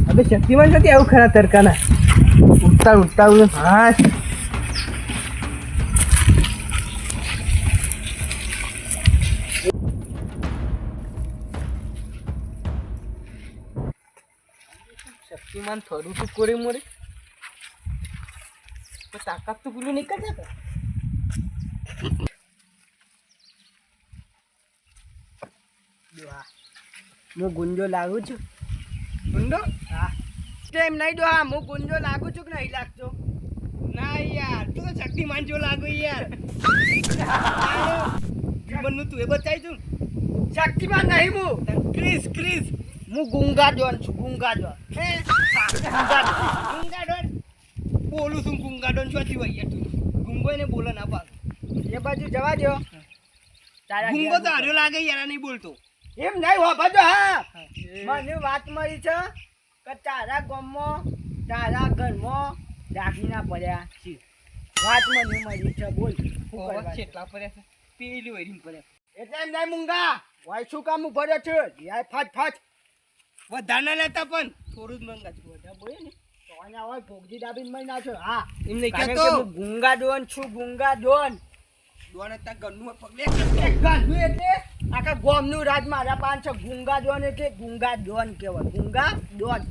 अबे शक्तिमान નથી આવું ખરા તરકાના ઉઠતા ઉઠતા હા શક્તિમાન થોડું તો કોરે મોરે તો તાકાત તો પૂરી નહીં કરતા હું ગુંજો લાગુ છું ગુંડો હા એમ નહીં દો હા હું ગુંજો લાગુ છું કે નહીં લાગતો ના યાર તું તો શક્તિમાન જો લાગુ યાર જીવનનું તું એ બતાવી તું શક્તિમાન નહીં હું ક્રિસ ક્રિસ હું ગુંગા જોન છું ગુંગા જોન ગુંગા ડોન બોલું છું ગુંગા ડોન શું થયું યાર તું ગુંગો એને બોલો ના પાડ એ બાજુ જવા દો તારા ગુંગો તો હાર્યો લાગે યાર નહીં બોલતો એમ નહીં હો બાજુ હા મને વાત મળી છે કે તારા ગામમાં તારા ઘરમાં દાગીના પડ્યા છે વાત મને મળી છે બોલ કેટલા પડ્યા છે પેલી વૈરીમ પડ્યા એટલે એમ નહીં મુંગા વાય શું કામ ભર્યો છે યાર ફાટ ફાટ વધારે ના લેતા પણ થોડું જ મંગા છે વધારે બોલે ને તો આના હોય ભોગજી દાબીને મળી નાખો હા એમ નહીં કહેતો હું ગુંગા ડોન છું ગુંગા ડોન ડોન હતા ગન્નું પગલે ગન્નું એટલે આખા ગોમનું રાજ મારા પાંચ છે ગુંગા ડોન એટલે ગુંગા ડોન કહેવાય ગુંગા ડોન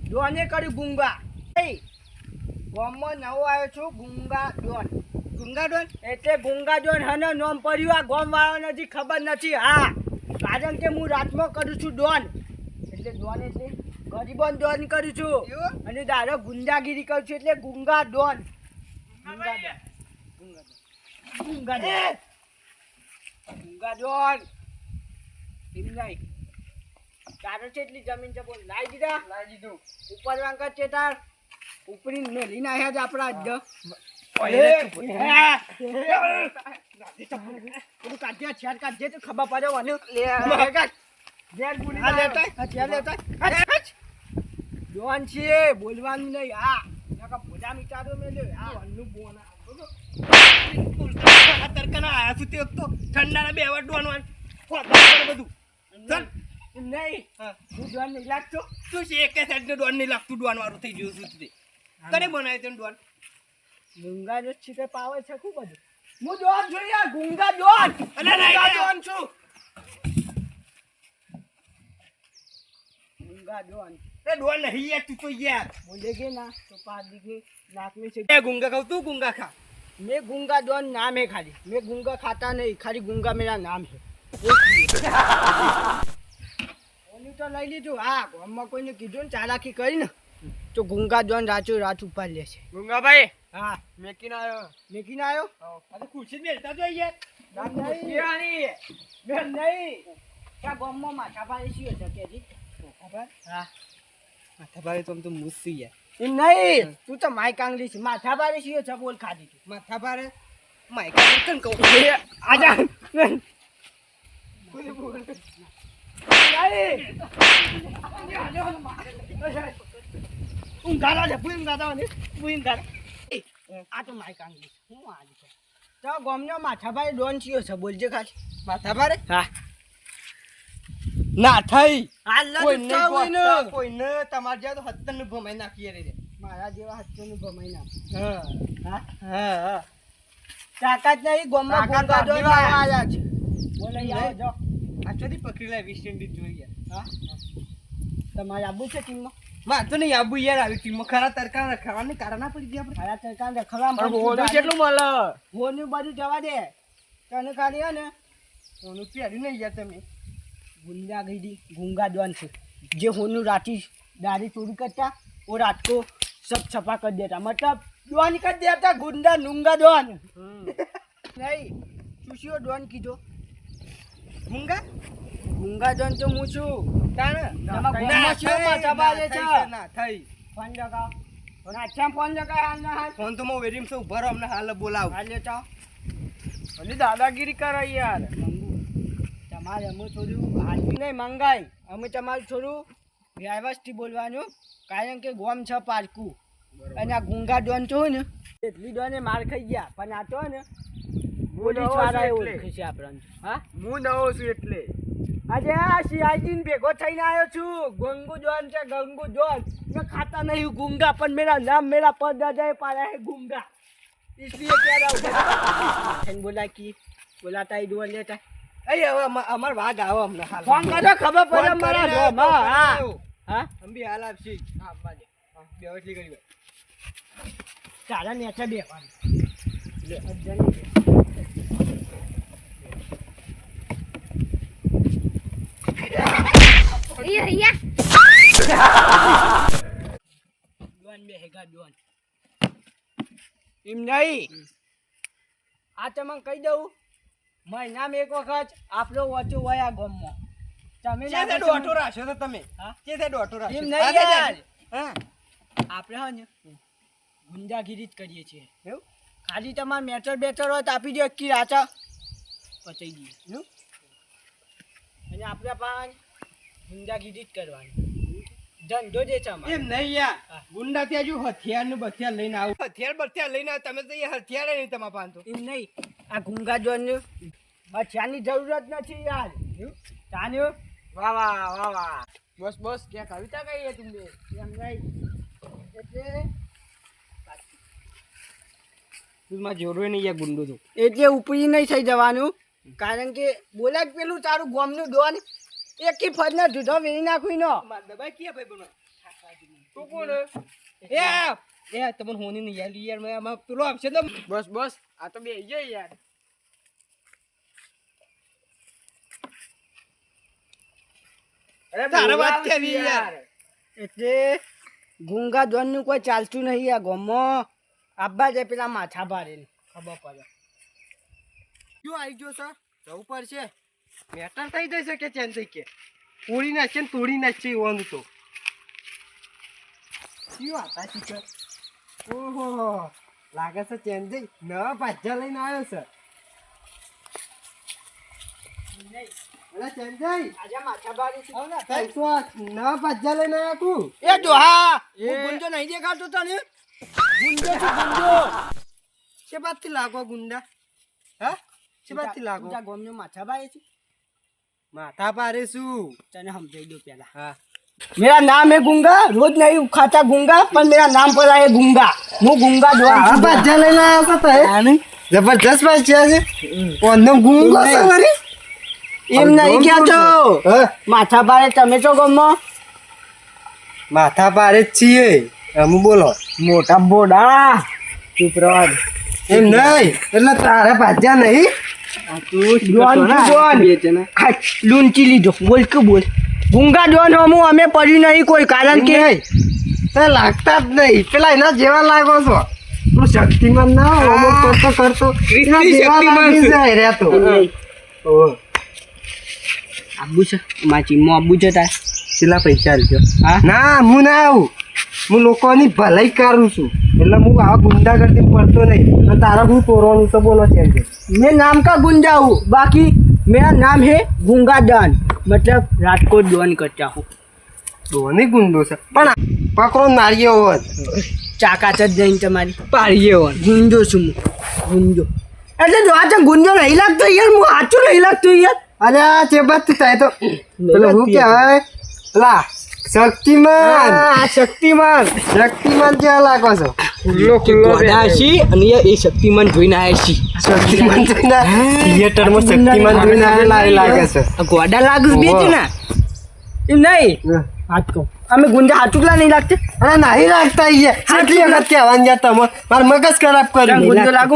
ડોને કર્યું ગુંગા એ ગોમમાં નવો આવ્યો છું ગુંગા ડોન ગુંગા ડોન એટલે ગુંગા ડોન હને નામ પડ્યું આ ગોમ વાળાને હજી ખબર નથી હા કારણ કે હું રાતમાં કરું છું ડોન એટલે ડોન એટલે ગરીબોન ડોન કરું છું અને દારો ગુંડાગીરી કરું છું એટલે ગુંગા ડોન ગુંગા ડોન એમ નહીં તારો છે એટલી જમીન છે બોલ લાવી દીધા લાવી દીધું ઉપર વાંકર છે તાર ઉપરી મેલી નાખ્યા જ આપણા જ કાઢજે તો ખબર પડે જોન છે બોલવાનું નહીં હા બધા વિચારો મેં તરકાના આવ્યા છું તે વખતો ઠંડાના બે વાર ડોનવાનું બધું નહીં હું ડોન નહીં લાગતો શું છે એક સાઈડ ડોન નહીં લાગતું ડોન વાળું થઈ ગયું શું તે કરે બનાવ્યું તેનું ડોન ગુંગા જો છે પાવે છે ખૂબ બધું હું ડોન છું યાર ગુંગા ડોન અને ગુંગા ડોન છું ગુંગા ડોન એ ડોન નહીં યાર તું તો યાર બોલે કે ના તો પાર દીકે નાક में से मैं गुंगा खाऊं तू गुंगा खा मैं गुंगा डॉन नाम है खाली मैं गुंगा खाता नहीं खाली गुंगा मेरा नाम है ઓની તો લઈ લીધું હા ગામમાં કોઈને કીધું ને ચાલાકી કરી ને તો ગુંગા ડોન રાત ઉપાડ લે છે ગુંગા ભાઈ હા મેકીને આવ્યો અરે ખુરશી બેસતા જો યાર નહીં ત્યાં ગામમાં માથા ભાઈ શીઓ છે કેજી હા માથા ભાઈ તો આમ તો મુસ્સી યાર એમ નહીં તું તો માય કાંગલી છે માથા ભારે શીઓ છે બોલ ખાધી તું માથા ભારે માય કાંગલી કન કહું આજા આ તો માય કાંગલી હું આજે તો ગોમનો માથા ભારે ડોન છીયો છે બોલજે ખાલી માથા ભારે હા ના થઈ કોઈને તમારે જેવા તો હત્તન ભમાઈ નાખીએ રે મારા જેવા હત્તન ભમાઈ નાખ હા તાકાત નહીં ગોમમાં ગુંગા ડોન આવ્યા છે બોલે આવો જો આ ચોથી પકડી લે વેસ્ટ ઇન્ડીઝ જોઈએ હા તમારે આબુ છે ટીમમાં માં તો નહીં આબુ યાર આવી ટીમમાં ખરા તરકા રખવાની કારણ ના પડી ગયા આપણે ખરા તરકા રખવા હોનું કેટલું મળે હોનું બધું જવા દે તને ખાલી હે ને હોનું પહેરી નહીં યાર તમે गुंडागिरी गुंगा डॉन से जो होनू राती दारी चोरी करता वो रात को सब छपा कर देता मतलब डॉन कर देता गुंडा नुंगा डॉन नहीं चूसियो डॉन की जो गुंगा गुंगा डॉन तो मुझू ताने गुंगा छे माथा बाले छे ना થઈ ફોન લગાવ और अच्छा फोन लगा हाल ना हाल फोन तो मैं वेरिम से ऊपर हमने हाल बोलाओ हाल ले जाओ અને દાદાગીરી કરે યાર તમારે અમે થોડું હાજી નહીં મંગાઈ અમે તમારું થોડું વ્યવસ્થિત બોલવાનું, કારણ કે ગોમ છે પારકું અને આ ગુંગા ડોન તો હોય ને એટલી ડોને માર ખાઈ ગયા, પણ આ તો ને પોલીસ વાળા ઓળખે છે આપણને. હા, હું નવો છું એટલે આજે આ સીઆઈડી ભેગો થઈને આવ્યો છું. ગંગુ ડોન છે, ગંગુ ડોન. मैं खाता नहीं गुंगा, पर मेरा नाम मेरा पर दादा पाया है गुंगा, इसलिए कह रहा हूँ. बोला कि बोलाता ही डोन लेता अरे અમાર વાગ આવો અમને હાલ ફોન કરો, ખબર પડે મારા ડોમ. હા હા हम भी हाल आप सी हां બાજે બેવટલી કરી ચાલા નેચા બેવાનું લે અજની ડોન બેહેગા ડોન એમ નહીં. આ તમને કહી દઉં, મહિનામાં એક વખત આપણો ઓછો હોય આ ગામમાં. તમે દોઢો રાખ્યો તો તમે દોઢો રાખ્યો એમ નહીં યાર. હા, આપણે હા ને ગુંડાગીરી જ કરીએ છીએ. એવું ખાલી તમારે મેટર બેટર હોય તો આપી દો, કી રાચા પચાઈ દઈએ. એવું અને આપણે પાંચ ગુંડાગીરી જ કરવાની, ધંધો જે છે એમ નહીં યાર. ગુંડા ત્યાં જો હથિયાર નું બથિયાર લઈને આવું, હથિયાર બથિયાર લઈને આવે, તમે તો હથિયાર નહીં તમારા પાંચો એમ નહીં. આ ગુંગા જોન હથિયારની જરૂરત નથી યાર. તાન્યો વાહ વાહ વાહ વાહ. બસ બસ ક્યાં કવિતા કહીએ તુમે એમ નહીં. એટલે તું જોડવે નહીં યાર ગુંડો તો એટલે ઉપરી નહીં થઈ જવાનું, કારણ કે બોલા જ પેલું તારું ગોમનું ડોન એકી ફરના જુદો વેરી નાખવી નો દબાઈ કે ભાઈ બનો તો કોણ એ તમને હોની નહીં યાર. યાર મે આમાં પેલો આપશે તો બસ બસ આ તો બે જઈ યાર. અરે તારા વાત કેવી યાર. એટલે ગુંગા ડોન નું કોઈ ચાલતું નહીં આ ગોમમાં. આબ્બા જે પેલા માથા ભારે ખબર પડે. શું આવી ગયો સર જવું પડશે. મેટર થઈ જશે કે ચેન થઈ કે તોડી નાખશે ને તોડી નાખશે એવું તો શું હતા ટીચર. ઓહો લાગે છે ચેન જઈ નવા પાછા લઈને આવ્યો છે. નવા પાછા લઈને આવ્યા તું એ જો. હા ગુંજો નહીં દેખાતો તને. ગુંજો છે ગુંજો. છે બાદ થી લાગો ગુંડા. હા છે બાદ થી લાગો ગોમનો માથા બારે છે. माथा पारे सू तने समझाई दो पहला. हाँ मेरा नाम है गुंगा, रोज नहीं खाता गुंगा, पर मेरा नाम पड़ा है गुंगा. હું ગુંગા ડોન બાજા લઈને આવ્યો તો હે જબરદસ્ત બાજા છે. ઓનો ગુંગો છે મારી એમ નહીં કહેતો. માથા પારે તમે છો ગમો માથા પારે જ છીએ અમે. બોલો મોટા બોડા ચૂપ રહો એમ નહીં. એટલે તારે બાજા નહીં લૂંચી લીધો. બોલ કે બોલ ગુંગા ડોન હમું અમે પડ્યું નહીં કોઈ, કારણ કે લાગતા જ નહીં. પેલા એના જેવા લાગો છો. તું શક્તિમાન ના હોમો કરતો કરતો એના જેવા લાગી જાય રે તો. આબુ છે માચીમાં આબુ છે તાર કેટલા પૈસા આલજો. હા ના હું ના આવું, હું લોકોની ભલાઈ કરું છું. એટલે હું આવા ગુંડા કરતી પડતો નહીં. તારા હું તોરવાનું તો બોલો છે. मैं नाम का गुंजा हूँ, बाकी मेरा नाम है गुंगा डॉन, मतलब राजकोट डॉन करता हूँ. डॉन ही गुंडो से पण पकड़ो नारियो होत चाका चढ़ जाइन तुम्हारी पारिये होत गुंजो सुम गुंजो. એટલે જો આ ગુંજો નહીં લાગતો યાર. હું આચું નહીં લાગતું યાર. અરે આ ચેબત થાય તો પેલો હું કહેવાય લા શક્તિમાન. શક્તિમાન શક્તિમાન કેવા લાગો છો. ખુલ્લો ખુલ્લો આશી અને એ શક્તિમાન જોઈને આયા છી. શક્તિમાન જોઈને થિયેટરમાં શક્તિમાન જોઈને આયેલા લાગે છે. ગોડા લાગુ બીજ ને એમ નહીં. હાથ કહો અમે ગુંજા હાચુકલા નહીં લાગતે. અરે નહીં લાગતા યાર. આટલી વખત કહેવાનું યાર તમે માર મગજ ખરાબ કરી. ગુંજો લાગુ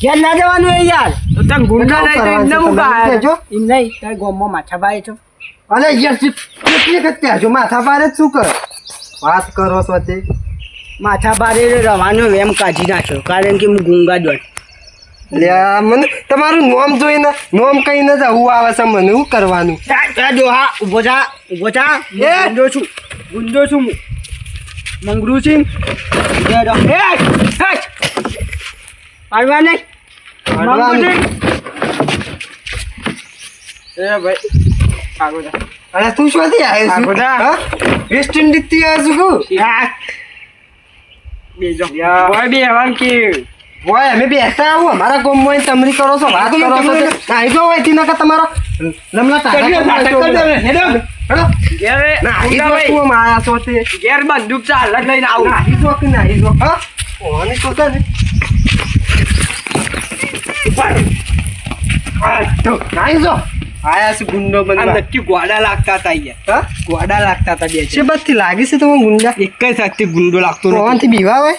ઘેર ના જવાનું એ યાર. તમ ગુંડા નહીં તો એમને મુકા જો એમ નહીં. તાર ગોમમાં માથા બાય છો. અરે યાર કેટલી વખત ત્યાં છો માથા બારે જ શું કર વાત કરો છો તે. માથા બારે રવાનો વેમ કાઢી નાખ્યો, કારણ કે હું ગુંગા ડોન. લે મને તમારું નોમ જોઈને નોમ કહીને જ આવું આવે છે. મને શું કરવાનું. જો હા ઉભો થા ઉભો થા. એ ગુંડો છું ગુંડો છું હું મંગરૂ સિંહ. પાડવા નહીં એ ભાઈ અને તું શોધી આવ્યો છું હા વેસ્ટ ઇન્ડિઝ થી આવ્યો છું બોય અમે બેસતા આવું અમારા ગામમાં તમરી કરો છો વાત કરો છો નાઈ જો હોય તીના કા તમારો લમલા ઘેર બંદૂક ચાલ લઈને આવું નાઈ જો હા ઓને તો છે ને નાઈ જો આયા છે ગુંડો બનવા નક્કી ગોડા લાગતા હતા યાર હા ગોડા લાગતા હતા બે છે બસ થી લાગે છે તમે ગુંડા એક જ સાથે ગુંડો લાગતો નથી થી બીવા હોય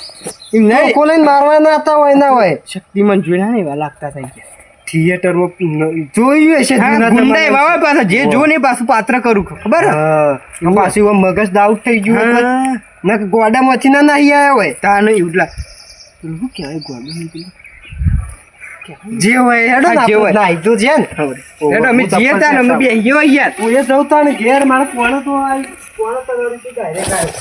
એમ નહીં કોલેન મારવા ના હતા હોય ના હોય શક્તિમાન જોયા ને એવા લાગતા હતા યાર થિયેટર માં જોયું હશે ગુંડા એવા હોય પાછા જે જો ને પાછું પાત્ર કરું ખબર હા પાછું મગજ ડાઉટ થઈ ગયું ના ગોડા માંથી ના નહીં આવ્યા હોય તા નહીં ઉડલા શું કહેવાય ગોડા જે હોય હેડો ના હોય ના તો છે ને હેડો અમે જીએ તા ને અમે બે યાર હું એ જવતા ને ઘેર મારા કોણ તો આવી કોણ તો ડાયરેક્ટ આવ્યો